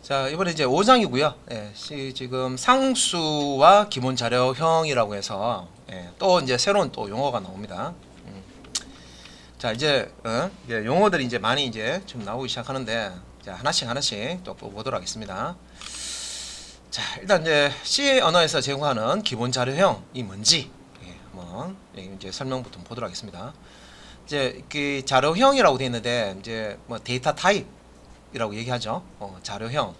자, 이번에 이제 5장이고요. 예, 지금 상수와 기본 자료형이라고 해서 또 이제 새로운 또 용어가 나옵니다. 자, 이제 용어들이 이제 많이 이제 좀 나오기 시작하는데, 자, 하나씩 또 보도록 하겠습니다. 자, 일단 이제 C 언어에서 제공하는 기본 자료형이 뭔지 한번 이제 설명부터 보도록 하겠습니다. 이제 그 자료형이라고 되어 있는데, 이제 뭐 데이터 타입이라고 얘기하죠. 자료형.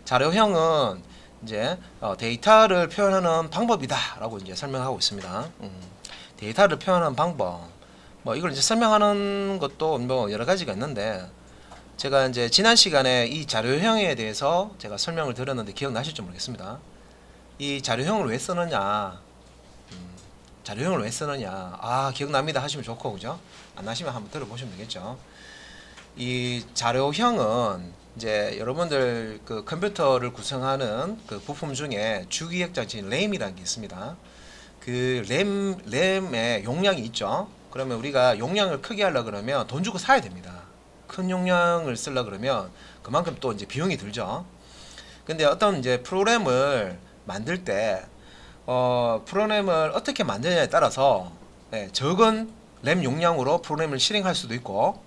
자료형은 이제 데이터를 표현하는 방법이다라고 이제 설명하고 있습니다. 데이터를 표현하는 방법. 뭐 이걸 이제 설명하는 것도 뭐 여러 가지가 있는데, 제가 이제 지난 시간에 이 자료형에 대해서 제가 설명을 드렸는데 기억나실지 모르겠습니다. 이 자료형을 왜 쓰느냐, 자료형을 왜 쓰느냐, 아 기억납니다 하시면 좋고, 그죠? 안 나시면 한번 들어보시면 되겠죠. 이 자료형은 이제 여러분들 그 컴퓨터를 구성하는 그 부품 중에 주기획장치 램이라는 게 있습니다. 그 램의 용량이 있죠. 그러면 우리가 용량을 크게 하려 그러면 돈 주고 사야 됩니다. 큰 용량을 쓰려 그러면 그만큼 또 이제 비용이 들죠. 근데 어떤 이제 프로그램을 만들 때 프로그램을 어떻게 만드냐에 따라서 적은 램 용량으로 프로그램을 실행할 수도 있고,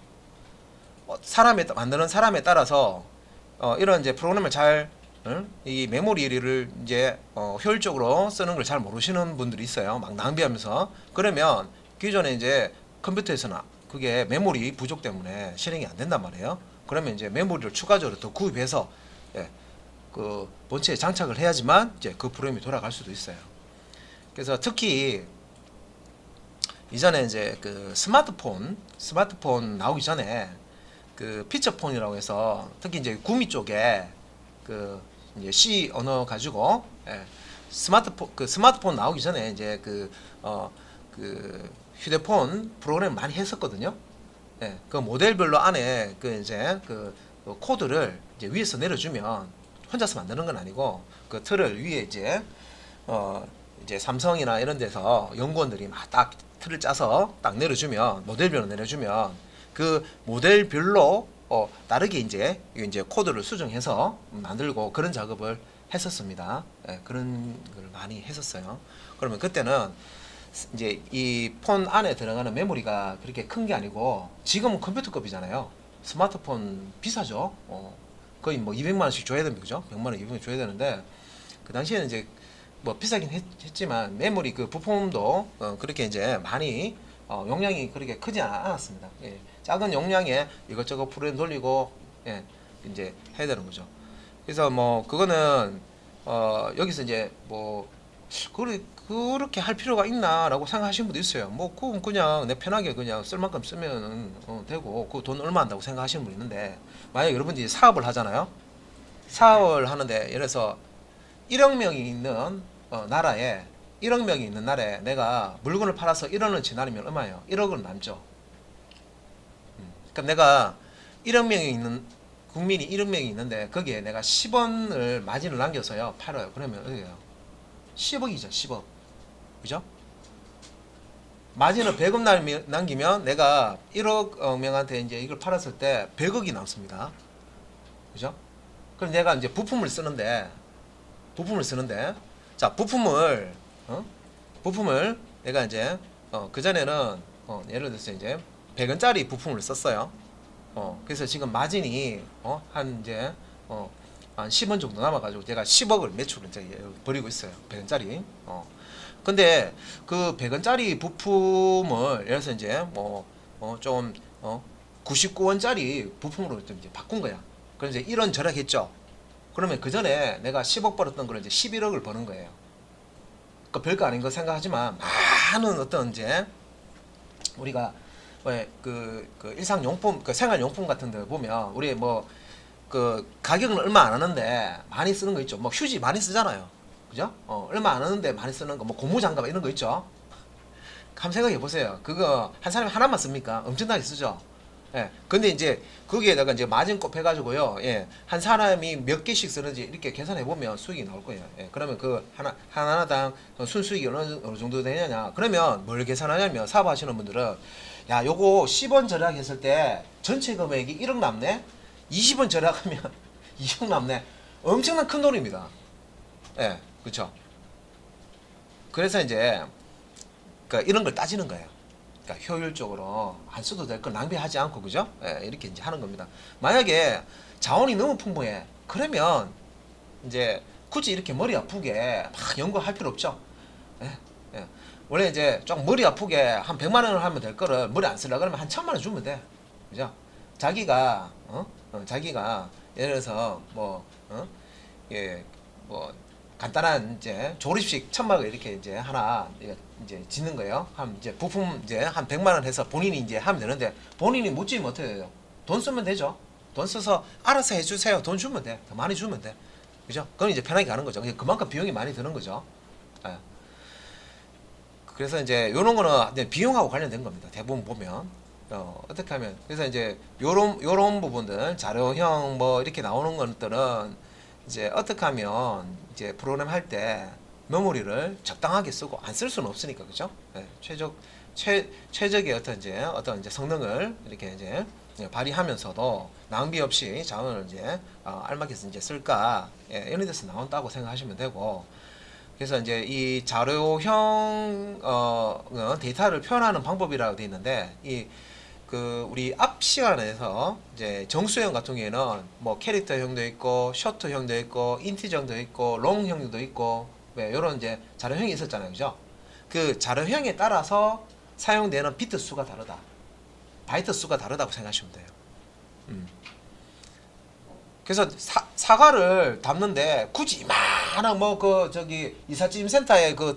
만드는 사람에 따라서 이런 이제 프로그램을 이 메모리를 이제 효율적으로 쓰는 걸 잘 모르시는 분들이 있어요. 막 낭비하면서. 그러면 기존에 이제 컴퓨터에서는 그게 메모리 부족 때문에 실행이 안 된단 말이에요. 그러면 이제 메모리를 추가적으로 더 구입해서 그 본체에 장착을 해야지만 이제 그 프로그램이 돌아갈 수도 있어요. 그래서 특히 이전에 이제 그 스마트폰 나오기 전에 그 피처폰이라고 해서 특히 이제 구미 쪽에 그 이제 C 언어 가지고 스마트폰 나오기 전에 이제 그 휴대폰 프로그램 많이 했었거든요. 그 모델별로 안에 그 이제 그 코드를 이제 위에서 내려주면 혼자서 만드는 건 아니고 그 틀을 위에 이제 삼성이나 이런 데서 연구원들이 막 딱 틀을 짜서 딱 내려주면, 모델별로 내려주면 그 모델별로 다르게 이제 코드를 수정해서 만들고 그런 작업을 했었습니다. 그런 걸 많이 했었어요. 그러면 그때는 이제 이 폰 안에 들어가는 메모리가 그렇게 큰 게 아니고, 지금은 컴퓨터급이잖아요. 스마트폰 비싸죠. 거의 뭐 200만 원씩 줘야 됩니다. 그죠? 100만 원, 200만 원 줘야 되는데, 그 당시에는 이제 뭐 비싸긴 했지만 메모리 그 부품도 그렇게 이제 많이 용량이 그렇게 크지 않았습니다. 작은 용량에 이것저것 프로그램 돌리고 이제 해야 되는 거죠. 그래서 뭐 그거는 여기서 이제 뭐 그렇게 할 필요가 있나라고 생각하시는 분도 있어요. 뭐 그건 그냥 내 편하게 그냥 쓸 만큼 쓰면 되고, 그 돈 얼마 한다고 생각하시는 분 있는데, 만약 여러분들이 사업을 하잖아요. 사업을 하는데 예를 들어서 1억 명이 있는 나라에 1억 명이 있는 나라에 내가 물건을 팔아서 1원을 지나면 얼마예요? 1억은 남죠. 그러니까 내가 1억 명이 있는 국민이 1억 명이 있는데 거기에 내가 10원을 마진을 남겨서요 팔아요. 그러면 어디예요? 10억이죠. 10억. 그죠? 마진을 100억 남기면 내가 1억 명한테 이제 이걸 팔았을 때 100억이 남습니다. 그죠? 그럼 내가 이제 부품을 쓰는데 자, 부품을 내가 이제 그전에는 예를 들어서 이제 100원짜리 부품을 썼어요. 그래서 지금 마진이 한 10원 정도 남아가지고 제가 10억을 매출을 이제 벌이고 있어요. 100원짜리. 근데 그 100원짜리 부품을 예를 들어서 이제 좀 99원짜리 부품으로 좀 이제 바꾼 거야. 그럼 이제 1원 절약했죠. 그러면 그 전에 내가 10억 벌었던 걸 이제 11억을 버는 거예요. 그 별거 아닌 거 생각하지만 많은 어떤 이제 우리가 그 일상용품, 그 생활용품 같은 데 보면 우리 뭐 그 가격은 얼마 안 하는데 많이 쓰는 거 있죠. 뭐 휴지 많이 쓰잖아요. 그죠? 얼마 안 하는데 많이 쓰는 거, 뭐 고무장갑 이런 거 있죠. 한번 생각해 보세요. 그거 한 사람이 하나만 씁니까? 엄청나게 쓰죠. 근데 이제 거기에다가 이제 마진 곱해가지고요. 한 사람이 몇 개씩 쓰는지 이렇게 계산해 보면 수익이 나올 거예요. 그러면 그 하나당 순수익이 어느 정도 되느냐? 그러면 뭘 계산하냐면, 사업하시는 분들은 야, 요거 10원 절약했을 때 전체 금액이 1억 남네. 20원 절약하면 2억 남네. 엄청난 큰 돈입니다. 예, 그렇죠. 그래서 이제 그러니까 이런 걸 따지는 거예요. 그러니까 효율적으로 안 써도 될 걸 낭비하지 않고 그죠? 예, 이렇게 이제 하는 겁니다. 만약에 자원이 너무 풍부해. 그러면 이제 굳이 이렇게 머리 아프게 막 연구할 필요 없죠. 예, 예. 원래 이제 좀 머리 아프게 한 100만 원을 하면 될 거를 머리 안 쓰려 그러면 한 1000만 원 주면 돼. 그죠? 자기가 자기가 예를 들어서 뭐 예, 뭐 간단한 이제 조립식 천막을 이렇게 이제 하나 이제 짓는 거예요. 한 이제 부품 이제 한 100만 원 해서 본인이 이제 하면 되는데 본인이 못 지으면 어떻게 돼요? 돈 쓰면 되죠. 돈 써서 알아서 해주세요. 돈 주면 돼. 더 많이 주면 돼. 그죠? 그건 이제 편하게 가는 거죠. 그만큼 비용이 많이 드는 거죠. 예. 그래서 이제 요런 거는 이제 비용하고 관련된 겁니다. 대부분 보면 어떻게 하면 그래서 이제 요런 부분들 자료형 뭐 이렇게 나오는 것들은 이제 어떻게 하면 이제 프로그램 할 때 메모리를 적당하게 쓰고 안 쓸 수는 없으니까 그죠? 예, 최적의 어떤 이제 성능을 이렇게 이제 발휘하면서도 낭비 없이 자원을 이제 알맞게 이제 쓸까 이런 데서 나온다고 생각하시면 되고 그래서 이제 이 자료형 데이터를 표현하는 방법이라고 되어 있는데 이 그 우리 앞 시간에서 이제 정수형 같은 경우에는 뭐 캐릭터형도 있고 셔터형도 있고 인티저형도 있고 롱형도 있고 이런 이제 자료형이 있었잖아요, 그죠? 그 자료형에 따라서 사용되는 비트 수가 다르다, 바이트 수가 다르다고 생각하시면 돼요. 그래서 사과를 담는데 굳이 이만한 뭐 그 저기 이삿짐 센터에 그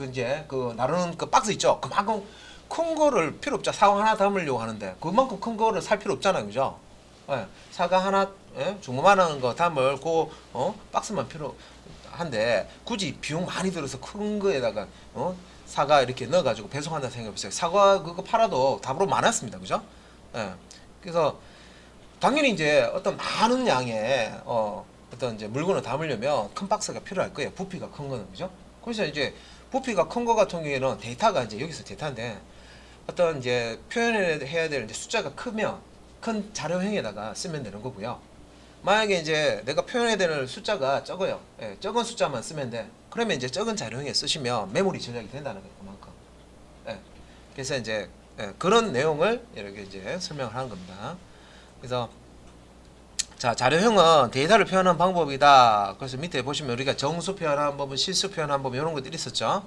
이제 그 나르는 그 박스 있죠? 그만큼 큰 거를 필요 없죠. 사과 하나 담으려고 하는데 그만큼 큰 거를 살 필요 없잖아요, 그죠? 예, 사과 하나 조그만한 거 담을 박스만 필요한데 굳이 비용 많이 들어서 큰 거에다가 사과 이렇게 넣어가지고 배송한다 생각해보세요. 사과 그거 팔아도 답으로 많았습니다, 그죠? 예, 그래서 당연히 이제 어떤 많은 양의 어떤 이제 물건을 담으려면 큰 박스가 필요할 거예요. 부피가 큰 거는 그죠? 그래서 이제 부피가 큰 거 같은 경우에는 데이터가 이제 여기서 데이터인데 어떤 이제 표현을 해야 될 이제 숫자가 크면 큰 자료형에다가 쓰면 되는 거고요. 만약에 이제 내가 표현해야 되는 숫자가 적어요. 예, 적은 숫자만 쓰면 돼. 그러면 이제 적은 자료형에 쓰시면 메모리 절약이 된다는 거예요. 그만큼. 예, 그래서 이제 그런 내용을 이렇게 이제 설명을 하는 겁니다. 그래서 자, 자료형은 데이터를 표현하는 방법이다. 그래서 밑에 보시면 우리가 정수 표현하는 법은 실수 표현하는 법 이런 것들이 있었죠.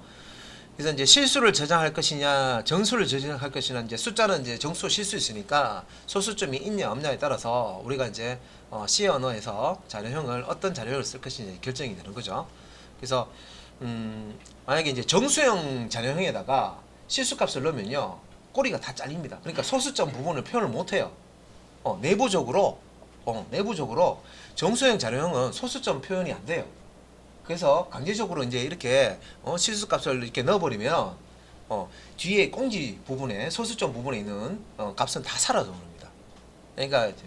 그래서 이제 실수를 저장할 것이냐, 정수를 저장할 것이냐, 이제 숫자는 이제 정수 실수 있으니까 소수점이 있냐 없냐에 따라서 우리가 이제 C 언어에서 자료형을 어떤 자료형을 쓸 것이냐 결정이 되는 거죠. 그래서 만약에 이제 정수형 자료형에다가 실수값을 넣으면요 꼬리가 다 잘립니다. 그러니까 소수점 부분을 표현을 못 해요. 내부적으로 정수형 자료형은 소수점 표현이 안 돼요. 그래서 강제적으로 이제 이렇게 실수값을 이렇게 넣어버리면 뒤에 꽁지 부분에 소수점 부분에 있는 값은 다 사라져 버립니다. 그러니까 이제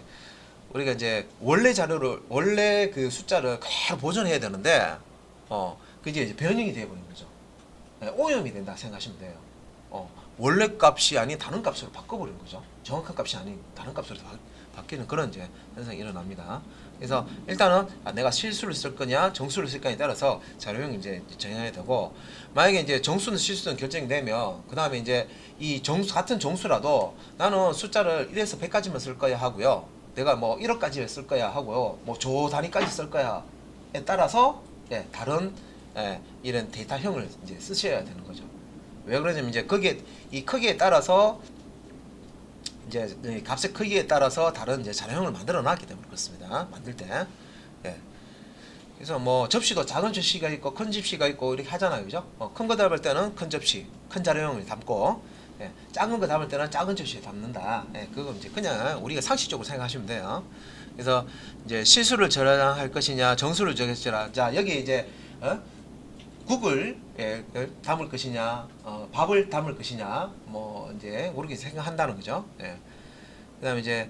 우리가 이제 원래 그 숫자를 그대로 보존해야 되는데 그게 이제 변형이 되어버린 거죠. 오염이 된다 생각하시면 돼요. 원래 값이 아닌 다른 값으로 바꿔버리는 거죠. 정확한 값이 아닌 다른 값으로 바뀌는 그런 이제 현상이 일어납니다. 그래서 일단은 내가 실수를 쓸 거냐 정수를 쓸 거냐에 따라서 자료형 이제 정해야 되고 만약에 이제 정수는 실수는 결정이 되면 그 다음에 이제 이 정수 같은 정수라도 나는 숫자를 1에서 100까지만 쓸 거야 하고요. 내가 뭐 1억까지 쓸 거야 하고요. 뭐 조 단위까지 쓸 거야에 따라서 다른 이런 데이터형을 이제 쓰셔야 되는 거죠. 왜 그러냐면 이제 거기에 이 크기에 따라서 이제 값의 크기에 따라서 다른 이제 자료형을 만들어 놨기 때문에 그렇습니다. 만들 때. 그래서 뭐 접시도 작은 접시가 있고 큰 접시가 있고 이렇게 하잖아요, 그죠? 큰 거 담을 때는 큰 접시, 큰 자료형을 담고, 작은 거 담을 때는 작은 접시에 담는다. 그거 이제 그냥 우리가 상식적으로 생각하시면 돼요. 그래서 이제 실수를 저장할 것이냐, 정수를 저장할 자 여기 이제 국을 담을 것이냐, 밥을 담을 것이냐, 뭐 이제 그렇게 생각한다는 거죠. 그다음에 이제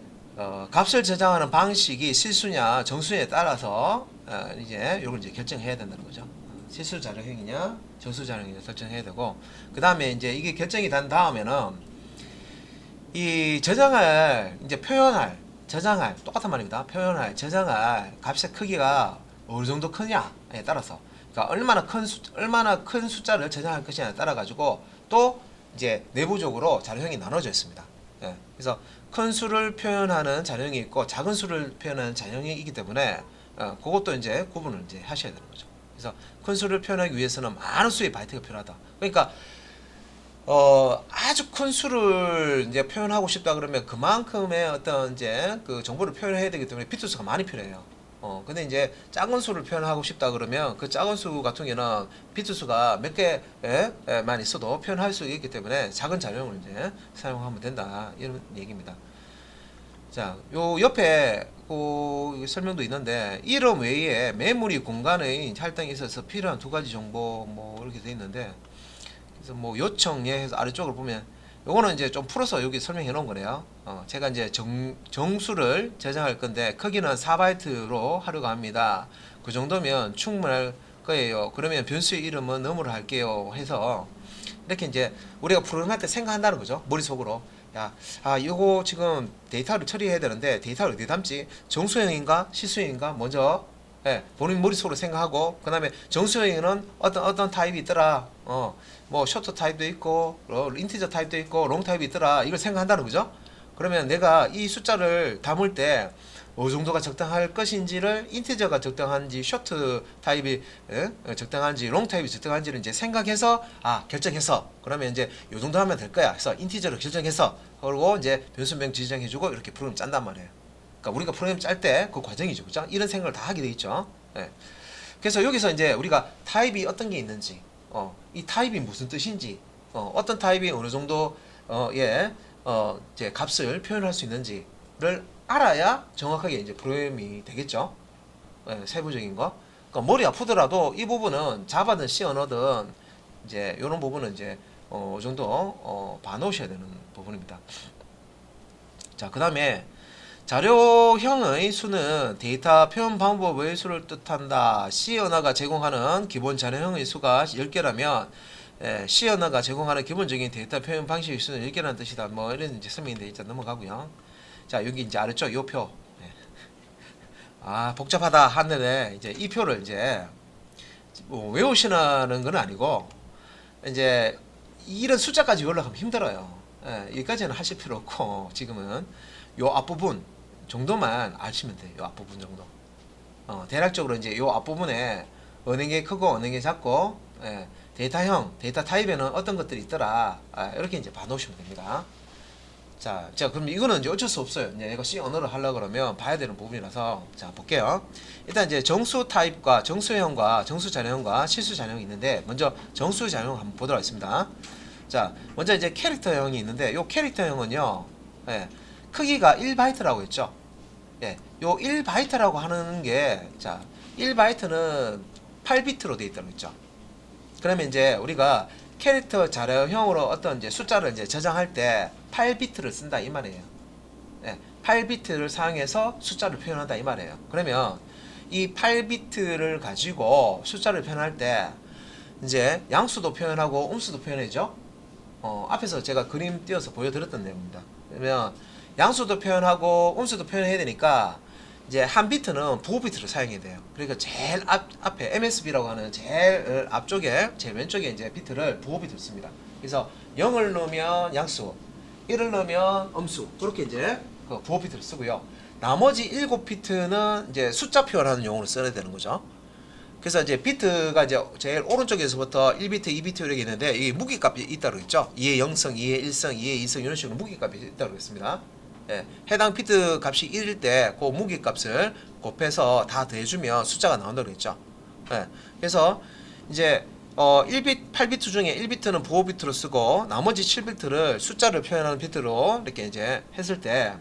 값을 저장하는 방식이 실수냐 정수에 따라서 이제 이걸 이제 결정해야 된다는 거죠. 실수 자료형이냐 정수 자료형이냐 결정해야 되고 그 다음에 이제 이게 결정이 된 다음에는 이 저장할 이제 표현할 저장할 똑같은 말입니다. 표현할 저장할 값의 크기가 어느 정도 크냐에 따라서 그러니까 얼마나 큰 숫자를 저장할 것이냐에 따라 가지고 또 이제 내부적으로 자료형이 나눠져 있습니다. 예, 그래서 큰 수를 표현하는 자료형이 있고 작은 수를 표현하는 자료형이 있기 때문에 그것도 이제 구분을 이제 하셔야 되는 거죠. 그래서 큰 수를 표현하기 위해서는 많은 수의 바이트가 필요하다. 그러니까 아주 큰 수를 이제 표현하고 싶다 그러면 그만큼의 어떤 이제 그 정보를 표현해야 되기 때문에 비트 수가 많이 필요해요. 근데 이제 작은 수를 표현하고 싶다 그러면 그 작은 수 같은 경우는 비트 수가 몇 개만 있어도 표현할 수 있기 때문에 작은 자료형을 이제 사용하면 된다. 이런 얘기입니다. 자, 요 옆에 그 설명도 있는데 이름 외에 메모리 공간의 할당에 있어서 필요한 두 가지 정보 뭐 이렇게 돼 있는데 그래서 뭐 요청예 해서 아래쪽을 보면 요거는 이제 좀 풀어서 여기 설명해 놓은 거네요. 제가 이제 정수를 저장할 건데 크기는 4바이트로 하려고 합니다. 그 정도면 충분할 거예요. 그러면 변수의 이름은 num으로 할게요 해서 이렇게 이제 우리가 프로그램할 때 생각한다는 거죠. 머릿속으로. 야, 요거 지금 데이터를 처리해야 되는데 데이터를 어디에 담지? 정수형인가 실수형인가? 먼저 본인 머릿속으로 생각하고 그 다음에 정수형에는 어떤 타입이 있더라. 뭐 쇼트 타입도 있고 인티저 타입도 있고 롱 타입이 있더라. 이걸 생각한다는 거죠. 그러면 내가 이 숫자를 담을 때 어느 정도가 적당할 것인지를 인티저가 적당한지 쇼트 타입이 적당한지 롱 타입이 적당한지를 이제 생각해서 결정해서 그러면 이제 요 정도 하면 될 거야. 그래서 인티저를 결정해서 그리고 이제 변수명 지정해주고 이렇게 프로그램 짠단 말이에요. 그러니까 우리가 프로그램 짤 때 그 과정이죠, 그죠? 이런 생각을 다 하게 돼 있죠. 그래서 여기서 이제 우리가 타입이 어떤 게 있는지, 이 타입이 무슨 뜻인지, 어떤 타입이 어느 정도 이제 값을 표현할 수 있는지를 알아야 정확하게 이제 프로그램이 되겠죠. 세부적인 거. 그러니까 머리 아프더라도 이 부분은 자바든 C 언어든 이제 이런 부분은 이제 어느 정도 봐놓으셔야 되는 부분입니다. 자, 그 다음에 자료형의 수는 데이터 표현 방법의 수를 뜻한다. C 언어가 제공하는 기본 자료형의 수가 10개라면 C 언어가 제공하는 기본적인 데이터 표현 방식의 수는 10개라는 뜻이다. 뭐 이런 이제 설명인데 일단 넘어가고요. 자, 여기 이제 아래쪽 요 표. 복잡하다 하는데 이제 이 표를 이제 뭐 외우시는 건 아니고 이제 이런 숫자까지 올라가면 힘들어요. 여기까지는 하실 필요 없고 지금은 요 앞부분 정도만 아시면 돼요. 요 앞부분 정도. 대략적으로 이제 요 앞부분에 어느 게 크고 어느 게 작고 데이터형, 데이터 타입에는 어떤 것들이 있더라. 이렇게 이제 봐놓으시면 됩니다. 자, 그럼 이거는 이제 어쩔 수 없어요. 이제 내가 C 언어를 하려고 그러면 봐야 되는 부분이라서 자, 볼게요. 일단 이제 정수 타입과 정수형과 정수 자료형과 실수 자료형이 있는데 먼저 정수 자료형 한번 보도록 하겠습니다. 자, 먼저 이제 캐릭터형이 있는데 요 캐릭터형은요. 크기가 1바이트라고 했죠. 요 1바이트라고 하는 게 자, 1바이트는 8비트로 되어 있다고 했죠. 그러면 이제 우리가 캐릭터 자료형으로 어떤 이제 숫자를 이제 저장할 때 8비트를 쓴다 이 말이에요. 8비트를 사용해서 숫자를 표현한다 이 말이에요. 그러면 이 8비트를 가지고 숫자를 표현할 때 이제 양수도 표현하고 음수도 표현해죠. 앞에서 제가 그림 띄어서 보여드렸던 내용입니다. 그러면 양수도 표현하고 음수도 표현해야 되니까 이제 한 비트는 부호 비트를 사용해야 돼요. 그러니까 제일 앞에 MSB라고 하는 제일 앞쪽에 제일 왼쪽에 이제 비트를 부호 비트를 씁니다. 그래서 0을 넣으면 양수, 1을 넣으면 음수 그렇게 이제 그 부호 비트를 쓰고요. 나머지 7비트는 이제 숫자 표현하는 용으로 써야 되는 거죠. 그래서 이제 비트가 이제 제일 오른쪽에서부터 1비트, 2비트 이렇게 있는데 이게 무기값이 있다고 했죠. 2의 0성, 2의 1성, 2의 2성 이런 식으로 무기값이 있다고 했습니다. 해당 비트 값이 1일 때 그 무기값을 곱해서 다 더해주면 숫자가 나온다고 했죠. 그래서 이제 8비트 중에 1비트는 부호 비트로 쓰고 나머지 7비트를 숫자를 표현하는 비트로 이렇게 이제 했을 때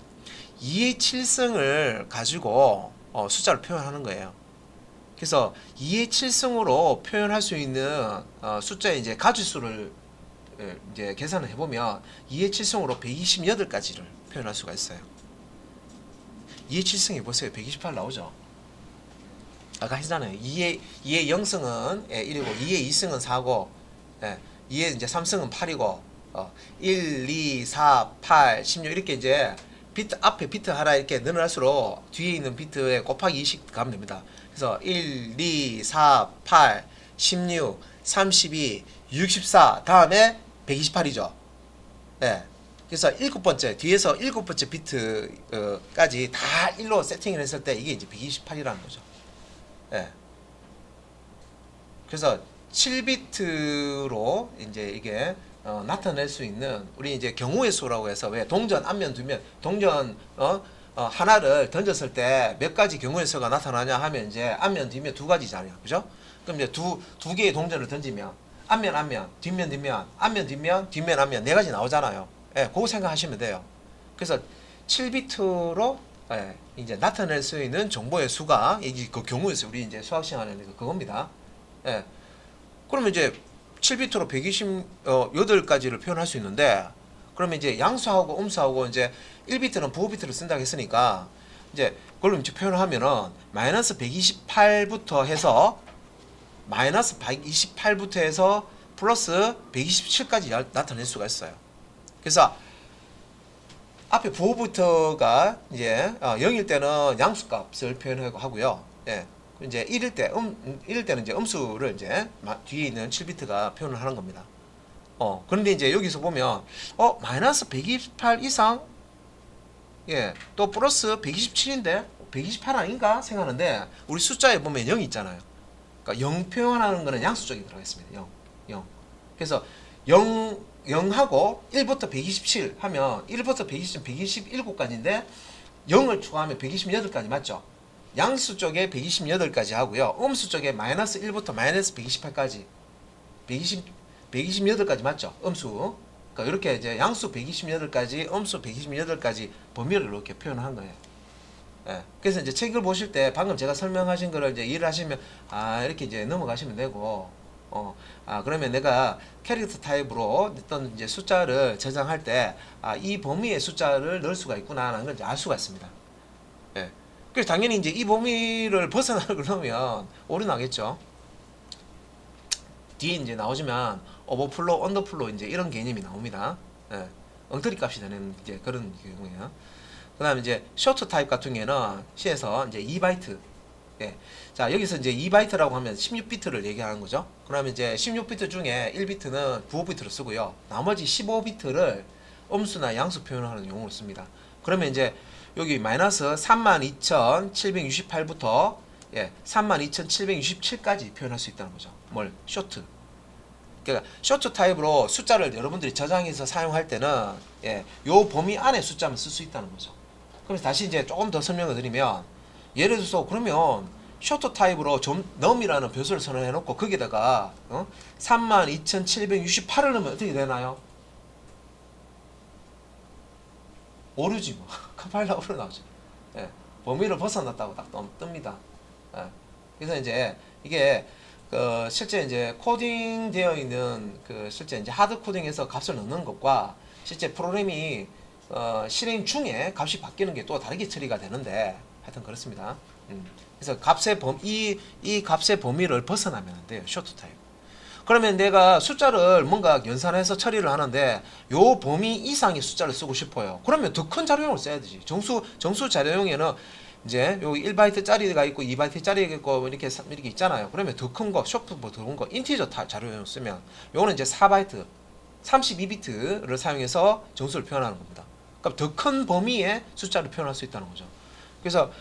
2의 7승을 가지고 숫자를 표현하는 거예요. 그래서 2의 7승으로 표현할 수 있는 숫자의 이제 가지수를 이제 계산을 해보면 2의 7승으로 128가지를 표현할 수가 있어요. 2의 7승 해보세요. 128 나오죠. 아까 했잖아요. 2의 0승은 1이고 2의 2승은 4고 2의 이제 3승은 8이고 1, 2, 4, 8, 16 이렇게 이제 비트 앞에 비트 하나 이렇게 늘어날수록 뒤에 있는 비트에 곱하기 20 가면 됩니다. 그래서 1, 2, 4, 8, 16, 32, 64 다음에 128이죠. 예. 그래서 일곱 번째 뒤에서 일곱 번째 비트까지 다 1로 세팅을 했을 때 이게 이제 128이라는 거죠. 예. 그래서 7비트로 이제 이게 나타낼 수 있는 우리 이제 경우의 수라고 해서 왜 동전 앞면 뒷면 동전 하나를 던졌을 때 몇 가지 경우의 수가 나타나냐 하면 이제 앞면 뒷면 두 가지잖아요. 그죠? 그럼 이제 두 개의 동전을 던지면 앞면 뒷면 앞면 뒷면 앞면 네 가지 나오잖아요. 예, 그거 생각하시면 돼요. 그래서 7비트로 예, 이제 나타낼 수 있는 정보의 수가 이게 그 경우의 수 우리 이제 수학 시간에 그겁니다. 예. 그러면 이제 7비트로 128가지를 표현할 수 있는데 그러면 이제 양수하고 음수하고 이제 1비트는 부호비트를 쓴다고 했으니까 이제 그걸로 이제 표현을 하면은 마이너스 128부터 해서 마이너스 128부터 해서 플러스 127까지 나타낼 수가 있어요. 그래서 앞에 부호부터가 이제 0일 때는 양수값을 표현하고요. 예. 이제 1일 때는 이제 음수를 이제 뒤에 있는 7비트가 표현을 하는 겁니다. 그런데 이제 여기서 보면 마이너스 128 이상 예, 또 플러스 127인데 128 아닌가 생각하는데 우리 숫자에 보면 0이 있잖아요. 그러니까 0 표현하는 거는 양수 쪽에 들어가 있습니다. 0. 그래서 0하고 1부터 127 하면 1부터 127, 127까지인데 0을 추가하면 128까지 맞죠? 양수 쪽에 128까지 하고요. 음수 쪽에 마이너스 1부터 마이너스 128까지 128까지 맞죠? 음수. 그러니까 이렇게 이제 양수 128까지, 음수 128까지 범위를 이렇게 표현한 거예요. 예. 그래서 이제 책을 보실 때 방금 제가 설명하신 거를 이제 이해를 하시면 이렇게 이제 넘어가시면 되고 그러면 내가 캐릭터 타입으로 어떤 이제 숫자를 저장할 때 이 범위의 숫자를 넣을 수가 있구나 하는 걸 이제 알 수가 있습니다. 예. 그래서 당연히 이제 이 범위를 벗어나는 걸 넣으면 오류 나겠죠. 뒤에 이제 나오지만 오버플로, 언더플로 이제 이런 개념이 나옵니다. 예. 엉터리 값이 되는 이제 그런 경우에요. 그다음에 이제 쇼트 타입 같은 경우에는 C에서 이제 2바이트. 예. 자, 여기서 이제 2바이트라고 하면 16비트를 얘기하는 거죠. 그러면 이제 16비트 중에 1비트는 부호비트로 쓰고요. 나머지 15비트를 음수나 양수 표현하는 용어로 씁니다. 그러면 이제 여기 마이너스 32,768부터 32,767까지 표현할 수 있다는 거죠. 뭘? 쇼트. 그러니까 쇼트 타입으로 숫자를 여러분들이 저장해서 사용할 때는 요 범위 안에 숫자만 쓸 수 있다는 거죠. 그럼 다시 이제 조금 더 설명을 드리면 예를 들어서 그러면 쇼트 타입으로 num이라는 변수를 선언해 놓고 거기다가 32,768을 넣으면 어떻게 되나요? 오류지 뭐. 카파일라 오류 나오죠. 예. 범위를 벗어났다고 딱 뜹니다. 예. 그래서 이제 이게 실제 이제 코딩 되어 있는 실제 이제 하드 코딩에서 값을 넣는 것과 실제 프로그램이 실행 중에 값이 바뀌는 게 또 다르게 처리가 되는데 하여튼 그렇습니다. 그래서 값의 이 값의 범위를 벗어나면 안 돼요. 쇼트 타입. 그러면 내가 숫자를 뭔가 연산해서 처리를 하는데 요 범위 이상의 숫자를 쓰고 싶어요. 그러면 더 큰 자료용을 써야 되지. 정수 자료용에는 이제 요 1바이트짜리가 있고 2바이트짜리가 있고 이렇게 있잖아요. 그러면 더 큰 거, 쇼트 더 큰 거, 인티저 자료용 쓰면 요거는 이제 4바이트, 32비트를 사용해서 정수를 표현하는 겁니다. 그러니까 더 큰 범위의 숫자를 표현할 수 있다는 거죠. 그래서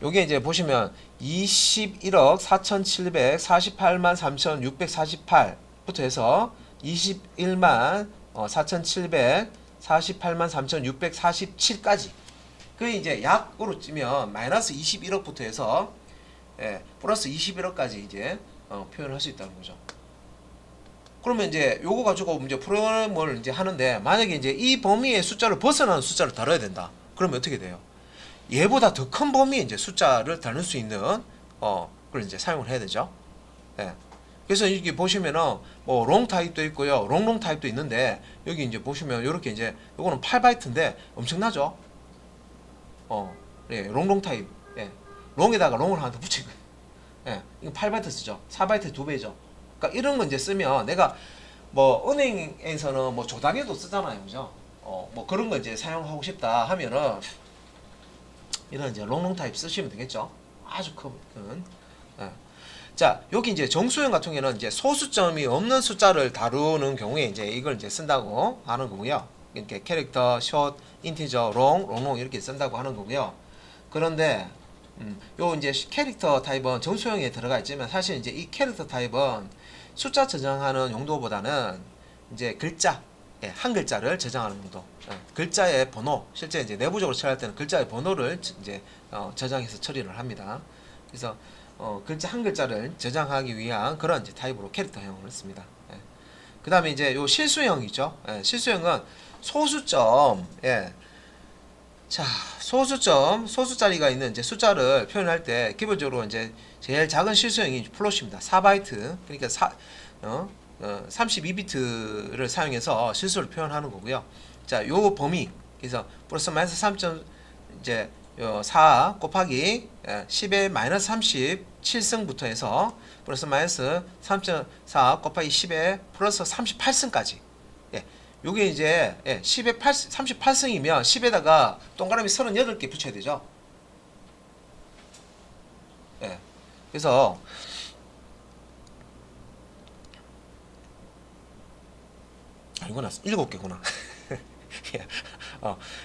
요게 이제 보시면 21억 4,748만 3,648부터 해서 21만 4,748만 3,647까지 그 이제 약으로 찌면 마이너스 21억부터 해서 플러스 21억까지 이제 표현할 수 있다는 거죠. 그러면 이제 요거 가지고 이제 프로그램을 이제 하는데 만약에 이제 이 범위의 숫자를 벗어나는 숫자를 다뤄야 된다. 그러면 어떻게 돼요? 얘보다 더 큰 범위의 이제 숫자를 다룰 수 있는 그걸 이제 사용을 해야 되죠. 예. 그래서 여기 보시면은 뭐 롱 타입도 있고요, 롱 타입도 있는데 여기 이제 보시면 이렇게 이제 요거는 8바이트인데 엄청나죠. 롱 타입. 예. 롱에다가 롱을 하나 더 붙이고. 예. 이거 8바이트 쓰죠. 4바이트 2배죠. 그러니까 이런 거 이제 쓰면 내가 뭐 은행에서는 뭐 조당에도 쓰잖아요. 그죠? 뭐 그런 거 이제 사용하고 싶다 하면은 이런 이제 롱롱 타입 쓰시면 되겠죠. 아주 큰. 예. 자, 여기 이제 정수형 같은 경우에는 이제 소수점이 없는 숫자를 다루는 경우에 이제 이걸 이제 쓴다고 하는 거고요. 이렇게 캐릭터, 숏, 인티저, 롱롱 이렇게 쓴다고 하는 거고요. 그런데 요 이제 캐릭터 타입은 정수형에 들어가 있지만 사실 이제 이 캐릭터 타입은 숫자 저장하는 용도보다는 이제 글자, 예, 한 글자를 저장하는 용도. 예, 글자의 번호, 실제 이제 내부적으로 처리할 때는 글자의 번호를 이제 저장해서 처리를 합니다. 그래서 글자 한 글자를 저장하기 위한 그런 이제 타입으로 캐릭터형을 씁니다. 예. 그 다음에 이제 요 실수형이죠. 예, 실수형은 소수점, 예. 자, 소수점, 소수자리가 있는 이제 숫자를 표현할 때 기본적으로 이제 제일 작은 실수형이 플롯입니다. 4바이트, 그러니까 32비트를 사용해서 실수를 표현하는 거고요. 자, 요 범위, 그래서 플러스 마이너스 3. 이제 4 곱하기 10의 마이너스 37승부터 해서 플러스 마이너스 3.4 곱하기 10의 플러스 38승까지. 예. 요게 이제 10의 38승이면 10에다가 동그라미 38개 붙여야 되죠. 예. 그래서 이거는 7개구나.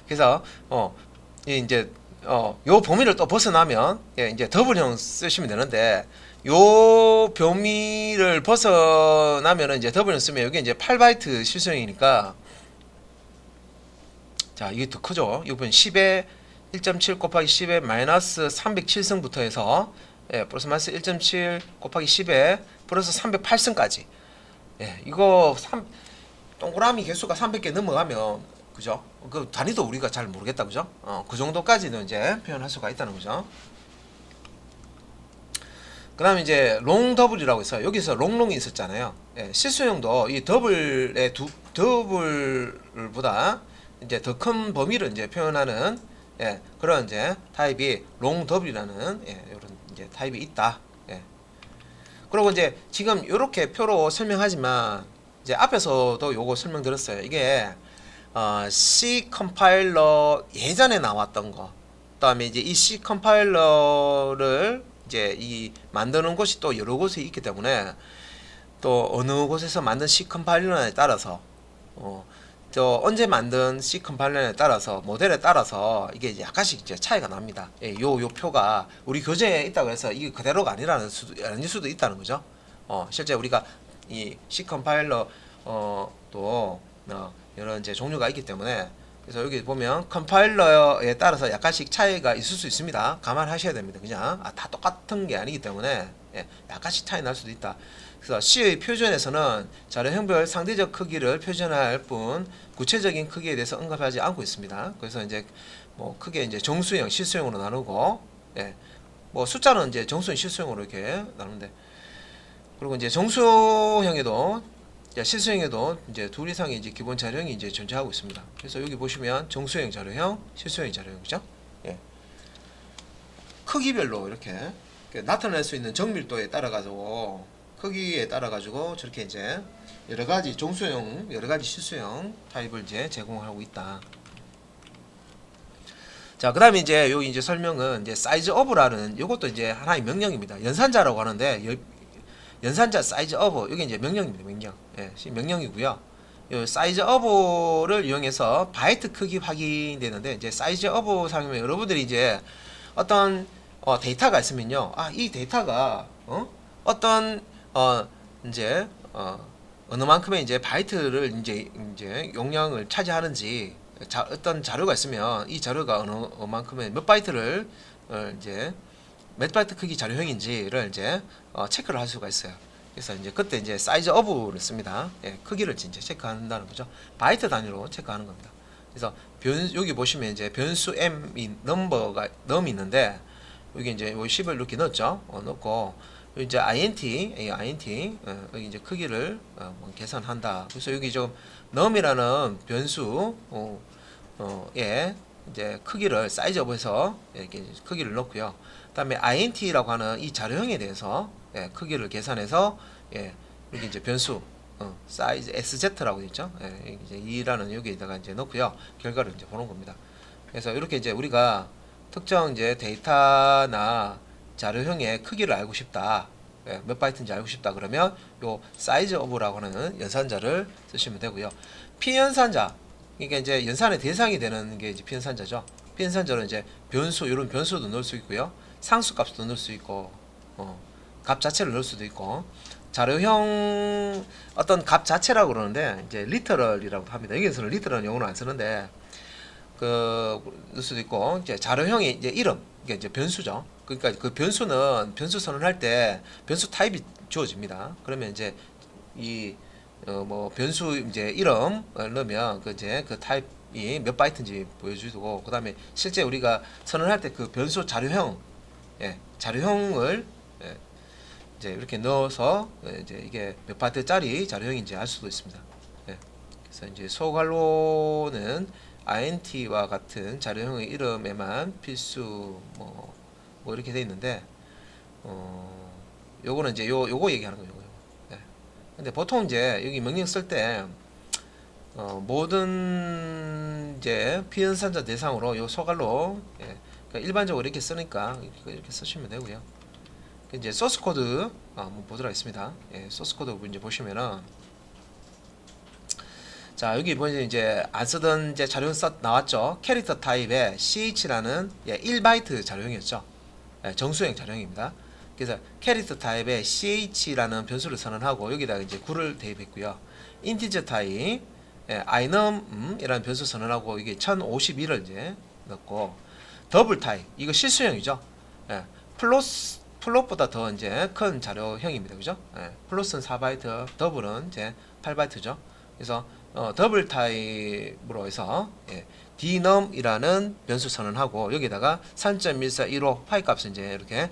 그래서 이제 요 범위를 또 벗어나면 이제 더블형 쓰시면 되는데 요 범위를 벗어나면은 이제 더블형 쓰면 여기 이제 8바이트 실수형이니까 자 이게 더 크죠. 이번 10에 1.7 곱하기 10에 마이너스 307승부터 해서 플러스 마이너스 1.7 곱하기 10에 플러스 308승까지. 이거 동그라미 개수가 300개 넘어가면 그죠? 그 단위도 우리가 잘 모르겠다 그죠? 그 정도까지는 이제 표현할 수가 있다는 거죠. 그 다음에 이제 롱 더블이라고 해서 여기서 롱롱이 있었잖아요. 실수형도 이 더블의 더블보다 이제 더 큰 범위를 이제 표현하는 그런 이제 타입이 롱 더블이라는 이런 이제 타입이 있다. 그리고 이제 지금 이렇게 표로 설명하지만 이제 앞에서도 요거 설명드렸어요. 이게 C 컴파일러 예전에 나왔던 거. 그다음에 이제 이 C 컴파일러를 이제 이 만드는 곳이 또 여러 곳에 있기 때문에 또 어느 곳에서 만든 C 컴파일러에 따라서 저 언제 만든 C 컴파일러에 따라서 모델에 따라서 이게 이제 약간씩 이제 차이가 납니다. 요 표가 우리 교재에 있다고 해서 이게 그대로가 아닐 수도 있다는 거죠. 실제 우리가 이 C 컴파일러 또 여러 이제 종류가 있기 때문에 그래서 여기 보면 컴파일러에 따라서 약간씩 차이가 있을 수 있습니다. 감안하셔야 됩니다. 그냥 다 똑같은 게 아니기 때문에 약간씩 차이 날 수도 있다. 그래서 C의 표준에서는 자료형별 상대적 크기를 표준할 뿐 구체적인 크기에 대해서 언급하지 않고 있습니다. 그래서 이제 뭐 크게 이제 정수형, 실수형으로 나누고 뭐 숫자는 이제 정수형, 실수형으로 이렇게 나누는데 그리고 이제 정수형에도 실수형에도 이제 둘 이상의 이제 기본 자료형이 이제 존재하고 있습니다. 그래서 여기 보시면 정수형 자료형, 실수형 자료형이죠. 크기별로 이렇게 나타낼 수 있는 정밀도에 따라 가지고 크기에 따라 가지고 저렇게 이제 여러 가지 정수형, 여러 가지 실수형 타입을 이제 제공하고 있다. 자, 그다음에 이제 여기 이제 설명은 이제 사이즈 오브라는 이것도 이제 하나의 명령입니다. 연산자라고 하는데 연산자 사이즈 오브 이게 이제 명령입니다. 명령. 명령이고요. 이 사이즈 오브를 이용해서 바이트 크기 확인되는데 이제 사이즈 오브 사용하면 여러분들이 이제 어떤 데이터가 있으면요. 이 데이터가 어떤 이제 어느 만큼의 이제 바이트를 이제 용량을 차지하는지 어떤 자료가 있으면 이 자료가 어느 만큼의 몇 바이트를 이제 몇 바이트 크기 자료형인지를 이제 체크를 할 수가 있어요. 그래서 이제 그때 이제 사이즈 오브를 씁니다. 크기를 이제 체크한다는 거죠. 바이트 단위로 체크하는 겁니다. 그래서 여기 보시면 이제 변수 m이 넘이 있는데 여기 이제 10을 이렇게 넣었죠. 넣고 이제 int 여기 이제 크기를 계산한다. 그래서 여기 좀 num이라는 변수 예 이제 크기를 사이즈 오브해서 이렇게 크기를 넣고요. 그다음에 int라고 하는 이 자료형에 대해서 크기를 계산해서 여기 이제 변수 사이즈 sz라고 되어 있죠. 이제 2라는 여기에다가 이제 넣고요. 결과를 이제 보는 겁니다. 그래서 이렇게 이제 우리가 특정 이제 데이터나 자료형의 크기를 알고 싶다. 예, 몇 바이트인지 알고 싶다. 그러면 요 사이즈 오브라고 하는 연산자를 쓰시면 되고요. 피연산자, 이게 이제 연산의 대상이 되는 게 이제 피연산자죠. 피연산자는 이제 변수, 이런 변수도 넣을 수 있고요. 상수값도 넣을 수 있고, 값 자체를 넣을 수도 있고, 자료형 어떤 값 자체라고 그러는데 이제 리터럴이라고 합니다. 여기서는 리터럴 용어는 안 쓰는데 그 넣을 수도 있고, 이제 자료형이 이제 이름, 이게 이제 변수죠. 그러니까 그 변수는 변수 선언할 때 변수 타입이 주어집니다. 그러면 이제 이 뭐 변수 이제 이름을 넣으면 그 이제 그 타입이 몇 바이트인지 보여주고, 그다음에 실제 우리가 선언할 때 그 변수 자료형, 예, 자료형을 예, 이제 이렇게 넣어서 이제 이게 몇 바이트짜리 자료형인지 알 수도 있습니다. 예. 그래서 이제 소갈로는 int와 같은 자료형의 이름에만 필수 뭐 이렇게 돼 있는데, 요거는 이제 요거 얘기하는 거예요. 요거. 예. 근데 보통 이제 여기 명령 쓸 때 모든 이제 피연산자 대상으로 요 소갈로, 예. 그러니까 일반적으로 이렇게 쓰니까 이렇게 쓰시면 되고요. 이제 소스 코드 한번 보도록 하겠습니다. 예, 소스 코드 이제 보시면은, 자, 여기 보면 이제 안 쓰던 이제 자료형 나왔죠. 캐릭터 타입의 ch라는 1바이트 자료형이었죠. 예, 정수형 자료형입니다. 그래서 캐릭터 타입의 ch라는 변수를 선언하고 여기다가 이제 9를 대입했고요. 인티저 타입 inum 이라는 변수 선언하고 이게 1051을 이제 넣고, 더블 타입 이거 실수형이죠. 예, 플롯보다 더 이제 큰 자료형입니다. 그죠? 예, 플롯은 4바이트, 더블은 이제 8바이트죠. 그래서 더블 타입으로 해서 dnum이라는 변수 선언하고 여기다가 3.1415 파이 값을 이제 이렇게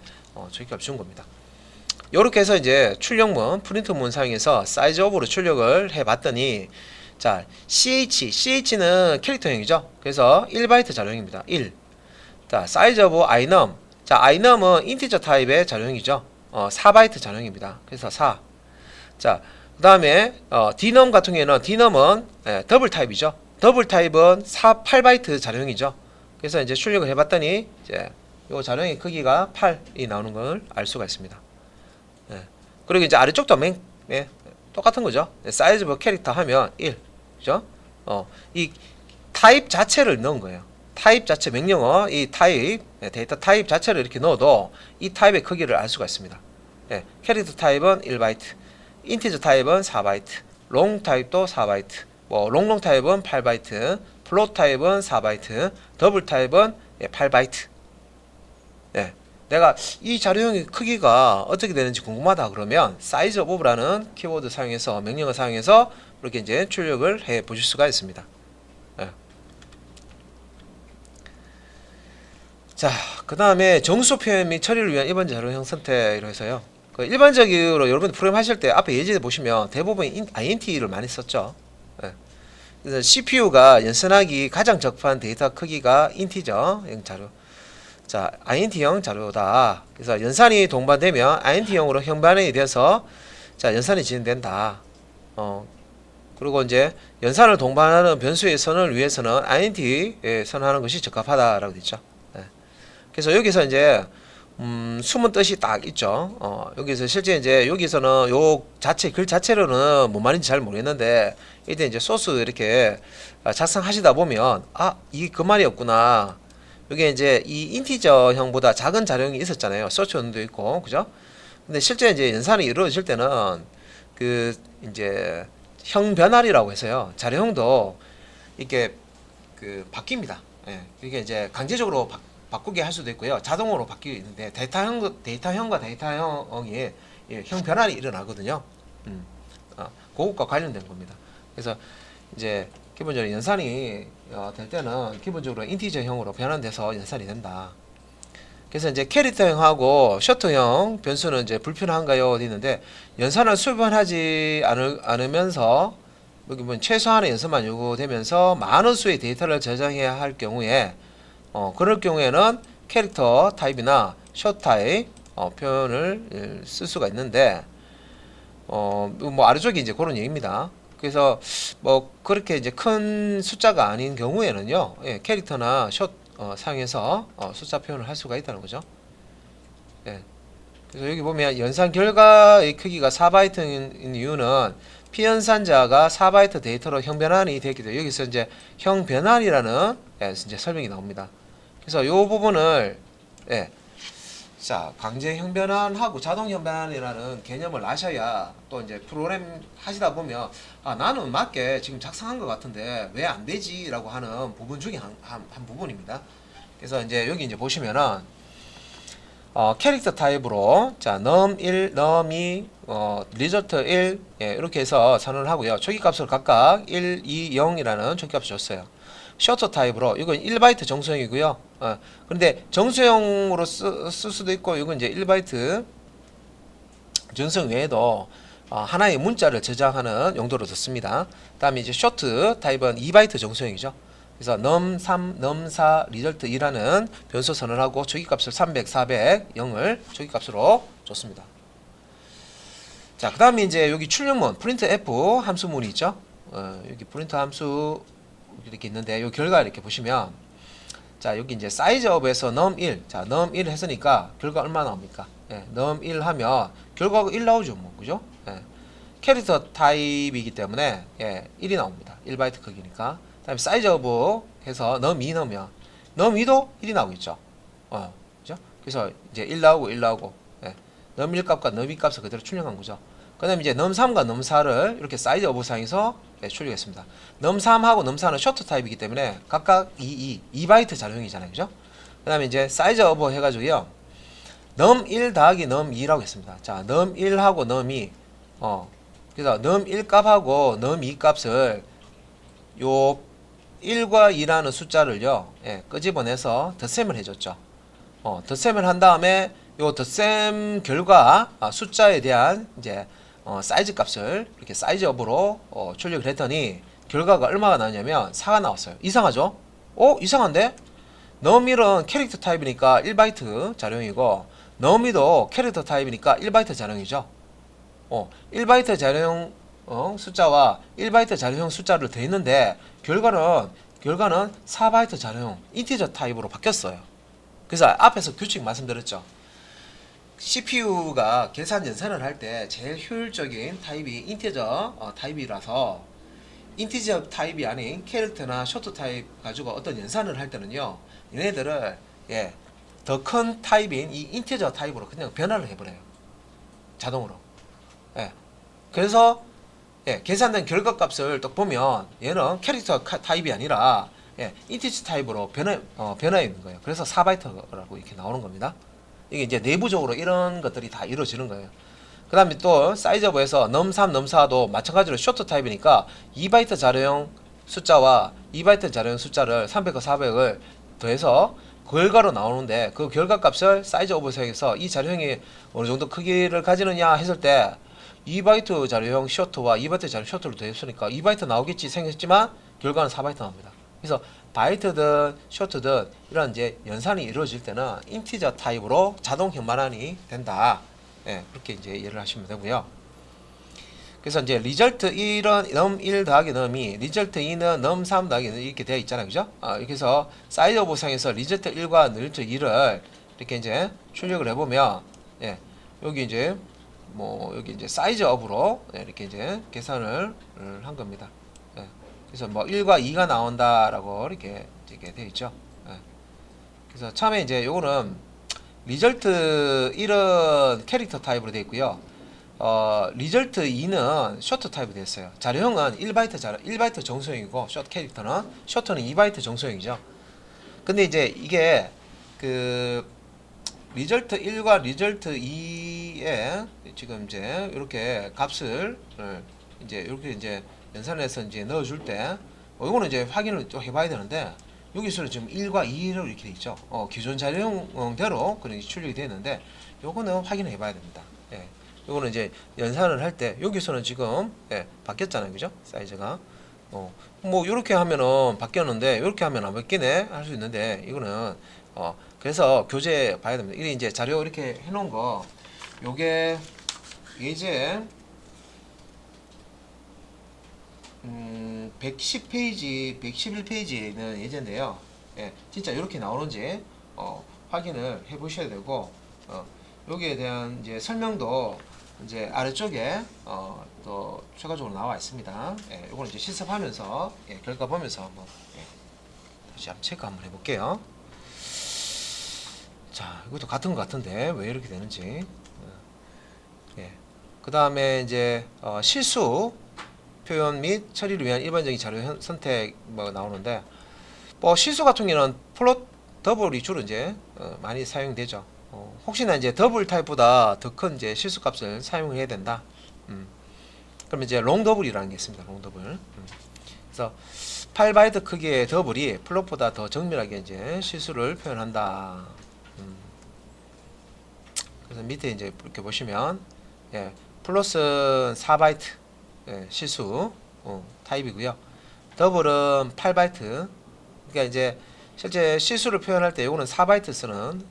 주기값 준 겁니다. 이렇게 해서 이제 출력문 프린트문 사용해서 사이즈 오브로 출력을 해봤더니, 자, ch는 캐릭터형이죠. 그래서 1바이트 자료형입니다. 1. 자, 사이즈 오브 inum. 자, inum은 인티저 타입의 자료형이죠. 4바이트 자료형입니다. 그래서 4. 자, 그 다음에 dnum 같은 경우에는 dnum은 더블 타입이죠. 더블 타입은 8바이트 자료형이죠. 그래서 이제 출력을 해봤더니 이제 요 자료형의 크기가 8이 나오는 걸 알 수가 있습니다. 예. 그리고 이제 아래쪽도 똑같은 거죠. 사이즈 오브 캐릭터 하면 1, 그죠? 이 타입 자체를 넣은 거예요. 타입 자체 명령어, 이 타입 데이터 타입 자체를 이렇게 넣어도 이 타입의 크기를 알 수가 있습니다. 예. 캐릭터 타입은 1바이트, 인티저 타입은 4바이트, 롱 타입도 4바이트, 뭐 롱 타입은 8바이트, 플롯 타입은 4바이트, 더블 타입은 8바이트. 예. 내가 이 자료형의 크기가 어떻게 되는지 궁금하다 그러면 사이즈 오브라는 키워드 사용해서, 명령어 사용해서 이렇게 이제 출력을 해 보실 수가 있습니다. 예. 자, 그 다음에 정수 표현 및 처리를 위한 일반 자료형 선택으로 해서요. 일반적으로 여러분 프로그램 하실 때 앞에 예제에 보시면 대부분 int를 많이 썼죠. 예. 그래서 CPU가 연산하기 가장 적합한 데이터 크기가 인티저형 자료. 자, int형 자료다. 그래서 연산이 동반되면 int형으로 형반이 되어서 자, 연산이 진행된다. 그리고 이제 연산을 동반하는 변수의 선을 위해서는 int에 선언하는 것이 적합하다라고 되어 있죠. 예. 그래서 여기서 이제 숨은 뜻이 딱 있죠. 여기서 실제 이제 여기서는 요 자체 글 자체로는 뭔 말인지 잘 모르겠는데, 이때 이제 소스 이렇게 작성하시다 보면 이게 그 말이었구나. 여기 이제 이 인티저형보다 작은 자료형이 있었잖아요. 서치원도 있고, 그죠? 근데 실제 이제 연산이 이루어질 때는 그 이제 형 변환이라고 해서요. 자료형도 이렇게 그 바뀝니다. 예. 이게 이제 강제적으로 바꾸게 할 수도 있고요. 자동으로 바뀌게 있는데 데이터형과 데이터형이 형 변환이 일어나거든요. 그것과 관련된 겁니다. 그래서 이제 기본적으로 연산이 될 때는 기본적으로 인티저형으로 변환돼서 연산이 된다. 그래서 이제 캐릭터형하고 셔터형 변수는 이제 불편한가요? 어디 있는데, 연산을 수반하지 않으면서 여기 보면 최소한의 연산만 요구되면서 많은 수의 데이터를 저장해야 할 경우에 그럴 경우에는 캐릭터 타입이나 셔 타입 표현을 쓸 수가 있는데, 뭐 아래쪽이 이제 그런 얘기입니다. 그래서 뭐 그렇게 이제 큰 숫자가 아닌 경우에는요, 캐릭터나 숏 사용해서 숫자 표현을 할 수가 있다는 거죠. 예. 그래서 여기 보면 연산 결과의 크기가 4바이트인 이유는 피연산자가 4바이트 데이터로 형변환이 되기 때문에 여기서 이제 형변환이라는 이제 설명이 나옵니다. 그래서 이 부분을 자, 강제 형변환하고 자동 형변환이라는 개념을 아셔야 또 이제 프로그램 하시다 보면 나는 맞게 지금 작성한 것 같은데 왜 안 되지라고 하는 부분 중에 한 부분입니다. 그래서 이제 여기 이제 보시면은 캐릭터 타입으로 자 num1, num2, result 1 이렇게 해서 선언을 하고요. 초기값을 각각 1, 2, 0이라는 초기값을 줬어요. 셔터 타입으로 이건 1바이트 정수형이고요. 그런데 정수형으로 쓸 수도 있고 이건 이제 1바이트 정수형 외에도 하나의 문자를 저장하는 용도로 듣습니다. 다음에 이제 셔트 타입은 2바이트 정수형이죠. 그래서 num3, num4, result 2라는 변수 선언하고 초기값을 300, 400, 0을 초기값으로 줬습니다. 자, 그 다음에 이제 여기 출력문 printf 함수문이 있죠. 여기 print 함수 이렇게 있는데 요 결과 이렇게 보시면 자 여기 이제 사이즈업에서 num1 자 num1 했으니까 결과 얼마 나옵니까? num1 하면 결과가 1 나오죠 뭐 그죠? 캐릭터 타입이기 때문에 1이 나옵니다. 1바이트 크기니까. 다음에 사이즈업 해서 num2 넣으면 num2도 1이 나오겠죠. 그죠? 그래서 이제 1 나오고 1 나오고 num1 값과 num2 값을 그대로 출력한 거죠. 그 다음에 이제 num3과 num4를 이렇게 사이즈업 상에서 출력했습니다. num3하고 num4는 셔터 타입이기 때문에 각각 2바이트 자료형이잖아요. 그죠? 그 다음에 이제 사이즈업 해가지고요. num1 더하기 num2라고 했습니다. 자, num1하고 num2 그래서 num1 값하고 num2 값을 요 1과 2라는 숫자를요 끄집어내서 덧셈을 해줬죠. 덧셈을 한 다음에 요 덧셈 결과 숫자에 대한 이제 사이즈 값을 이렇게 사이즈업으로 출력을 했더니 결과가 얼마가 나왔냐면 4가 나왔어요. 이상하죠? 이상한데? num1은 캐릭터 타입이니까 1바이트 자료형이고 num2도 캐릭터 타입이니까 1바이트 자료형이죠. 1바이트 자료형 숫자와 1바이트 자료형 숫자를 더했는데 결과는 4바이트 자료형 인티저 타입으로 바뀌었어요. 그래서 앞에서 규칙 말씀드렸죠. CPU가 계산 연산을 할 때 제일 효율적인 타입이 인티저 타입이라서 인티저 타입이 아닌 캐릭터나 셔터 타입 가지고 어떤 연산을 할 때는요 얘네들을 더 큰 타입인 이 인티저 타입으로 그냥 변화를 해버려요. 자동으로. 그래서 계산된 결과값을 딱 보면 얘는 캐릭터 타입이 아니라 인티저 타입으로 변해 있는 거예요. 그래서 4바이트라고 이렇게 나오는 겁니다. 이게 이제 내부적으로 이런 것들이 다 이루어지는 거예요. 그 다음에 또 사이즈업에서 num3, num4도 마찬가지로 셔터 타입이니까 2바이트 자료형 숫자와 2바이트 자료형 숫자를 300과 400을 더해서 결과로 나오는데 그 결과값을 사이즈업에서 이 자료형이 어느 정도 크기를 가지느냐 했을 때 2바이트 자료형 셔터와 2바이트 자료형 셔터를 더했으니까 2바이트 나오겠지 생각했지만 결과는 4바이트 나옵니다. 그래서 바이트든 셔터든 이런 이제 연산이 이루어질 때는 인티저 타입으로 자동 형반환이 된다. 그렇게 이제 이해를 하시면 되고요. 그래서 이제 result 1은 num1 더하기 num2, result 2는 num3 더하기 num 이렇게 되어 있잖아요. 그죠? 이렇게 해서 사이즈 오브 상에서 result 1과 result 2를 이렇게 이제 출력을 해보면 여기 이제 여기 이제 사이즈 업으로 이렇게 이제 계산을 한 겁니다. 그래서 뭐 1과 2가 나온다라고 이렇게 되어 있죠. 그래서 처음에 이제 요거는 리절트 1은 캐릭터 타입으로 되어 있고요. 리절트 2는 셔터 타입으로 되어 있어요. 자료형은 1바이트 정수형이고 셔터는 2바이트 정수형이죠. 근데 이제 이게 그 리절트 1과 리절트 2에 지금 이제 이렇게 값을 이제 이렇게 이제 연산해서 이제 넣어줄 때 이거는 이제 확인을 또 해봐야 되는데 여기서는 지금 1과 2로 이렇게 돼 있죠. 기존 자료형대로 그런 출력이 되는데 요거는 확인을 해봐야 됩니다. 요거는 이제 연산을 할 때 여기서는 지금 바뀌었잖아요, 그죠? 사이즈가 뭐 이렇게 하면은 바뀌었는데 이렇게 하면 안 바뀌네 할 수 있는데 이거는 그래서 교재 봐야 됩니다. 이게 이제 자료 이렇게 해놓은 거 요게 예제 110페이지, 111페이지는 예제인데요. 예, 진짜 이렇게 나오는지 확인을 해 보셔야 되고, 여기에 대한 이제 설명도 이제 아래쪽에 또 추가적으로 나와 있습니다. 예, 이거는 이제 실습하면서 결과 보면서 한번 다시 한번 체크 한번 해볼게요. 자, 이것도 같은 것 같은데 왜 이렇게 되는지. 예. 그 다음에 이제 실수 표현 및 처리를 위한 일반적인 자료 선택 뭐 나오는데, 뭐 실수 같은 경우는 플롯 더블이 주로 이제 많이 사용되죠. 혹시나 이제 더블 타입보다 더 큰 이제 실수 값을 사용해야 된다. 그러면 이제 롱 더블이라는 게 있습니다. 롱 더블. 그래서 8바이트 크기의 더블이 플롯보다 더 정밀하게 이제 실수를 표현한다. 그래서 밑에 이제 이렇게 보시면, 예, 플롯은 4바이트 실수 타입이고요. 더블은 8바이트. 그러니까 이제 실제 실수를 표현할 때 이거는 4바이트 쓰는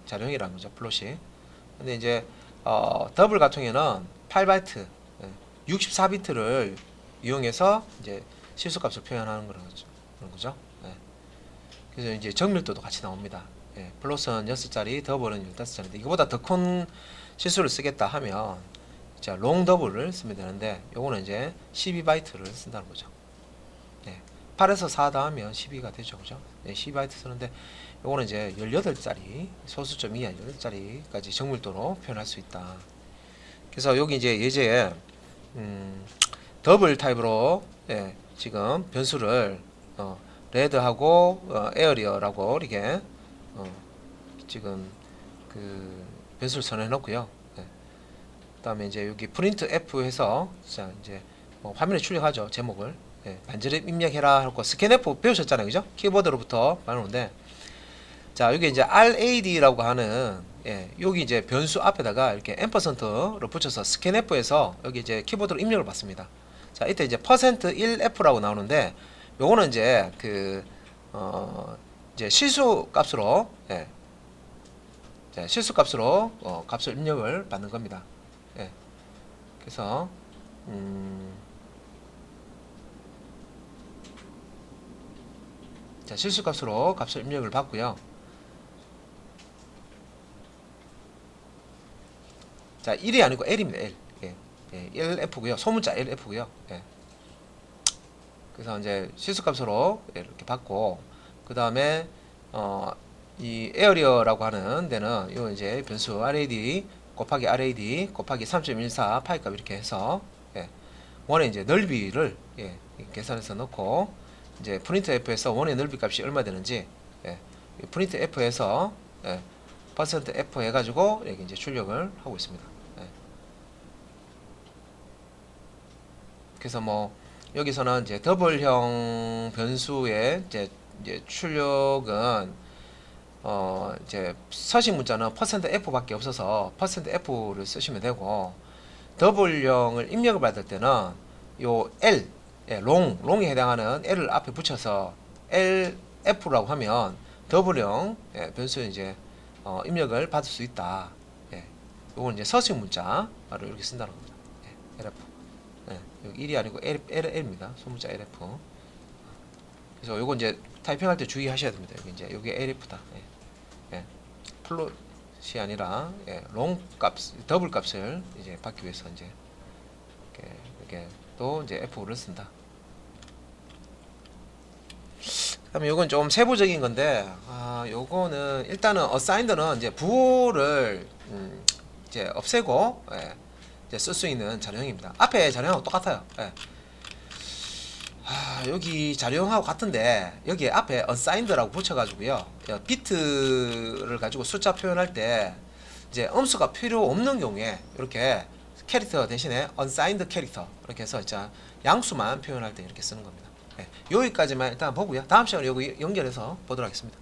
자료형이라는 거죠, 플롯이. 근데 이제 더블 같은 경우는 8바이트 64비트를 이용해서 이제 실수값을 표현하는 그런 거죠. 예. 그래서 이제 정밀도도 같이 나옵니다. 예. 플롯은 6자리, 더블은 15자리인데 이거보다 더 큰 실수를 쓰겠다 하면 자, 롱 더블을 쓰면 되는데 요거는 이제 12바이트를 쓴다는 거죠. 예. 8에서 4 더하면 12가 되죠. 그죠? 예, 12바이트 쓰는데 요거는 이제 18자리, 소수점 이하 18자리까지 정밀도로 표현할 수 있다. 그래서 여기 이제 예제에 더블 타입으로 지금 변수를 레드하고 에어리어라고 이렇게 지금 그 변수를 선언해 놓고요. 그다음에 이제 여기 프린트 F 해서 자 이제 뭐 화면에 출력하죠. 제목을 반절입 입력해라 하고 스캔 F 배우셨잖아요, 그죠? 키보드로부터 나오는데 자 여기 이제 RAD라고 하는 여기 이제 변수 앞에다가 이렇게 앰퍼센트를 붙여서 스캔 F에서 여기 이제 키보드로 입력을 받습니다. 자 이때 이제 %1F라고 나오는데 요거는 이제 그 이제 실수 값으로 실수 값으로 값을 입력을 받는 겁니다. 그래서 자 실수 값으로 값을 입력을 받고요. 자 1이 아니고 L입니다. L. 1F고요. 소문자 LF고요. 그래서 이제 실수값으로 이렇게 받고 그 다음에 이 에어리어라고 하는 데는 요 이제 변수 RAD 곱하기 RAD 곱하기 3.14 파이값 이렇게 해서 원의 이제 넓이를 계산해서 넣고 이제 프린트 F에서 원의 넓이 값이 얼마 되는지 프린트 F에서 %F 해가지고 여기 이제 출력을 하고 있습니다. 그래서 뭐 여기서는 이제 더블형 변수의 이제 출력은 이제 서식 문자는 %F밖에 없어서 %F를 쓰시면 되고 더블형을 입력을 받을 때는 요 L 롱에 해당하는 L을 앞에 붙여서 LF라고 하면 더블형 변수 이제 입력을 받을 수 있다. 요건 이제 서식 문자를 이렇게 쓴다는 겁니다. LF. 여기 1이 아니고 L입니다. 소문자 LF. 그래서 요거 이제 타이핑할 때 주의하셔야 됩니다. 여기 이제 여기 LF다. 플롯이 아니라 롱 값, 더블 값을 이제 받기 위해서 이제 이렇게 또 이제 F를 쓴다. 그다음에 요건 좀 세부적인 건데 요거는 일단은 assigned는 이제 부호를 이제 없애고 이제 쓸 수 있는 자료형입니다. 앞에 자료형하고 똑같아요. 여기 자료형하고 같은데 여기에 앞에 unsigned라고 붙여가지고요. 비트를 가지고 숫자 표현할 때 이제 음수가 필요 없는 경우에 이렇게 캐릭터 대신에 unsigned 캐릭터 이렇게 해서 자 양수만 표현할 때 이렇게 쓰는 겁니다. 여기까지만 일단 보고요. 다음 시간에 여기 연결해서 보도록 하겠습니다.